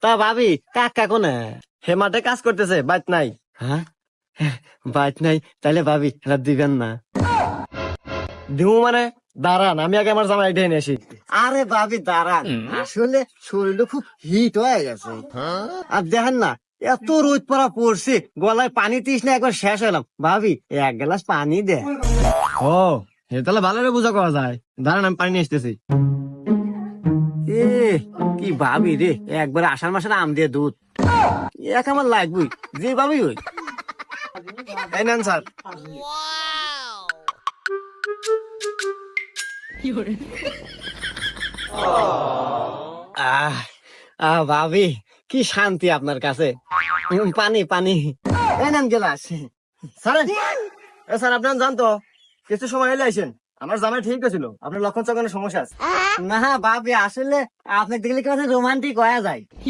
তা ভাবি কাকা কোনে? হে মাঠে কাজ করতেছে, বাইত নাই। হ্যাঁ, বাইক নাই, তাইলে ভাবি এটা দিবেন না? দিমু মানে? দাঁড়ান, আমি আগে আমার জামাই ডেনে আসি। আরে ভাবি দাঁড়ান, আসলে শরীরটা খুব হিট হয়ে গেছে। আর দেখেন না, এত রোদ পড়া পড়ছে, গলায় পানি তৃষ্ণা একবার শেষ হলাম। ভাবি এক গ্লাস পানি দে। ও, হে তাহলে ভালো করে বুঝা করা যায়। দাঁড়ান, আমি পানি নিয়ে আসতেছি। এ কি ভাবি রে, একবার আষাঢ় মাসের আম দিয়ে দুধ এক আমার লাগবই, যে ভাবি ওই। এই নেন স্যার। আহ ভাবি কি শান্তি আপনার কাছে। পানি পানি, এই নেন গেলাস। স্যার, এ স্যার, আপনার জানতো কিছু সময় এলে আইসেন। আমার জামাই ঠিক ছিল, আপনার লক্ষণ চক্ষণের সমস্যা আছে। না ভাবি, আসলে আপনাকে দেখলে কেমন রোমান্টিক হয়ে যায়।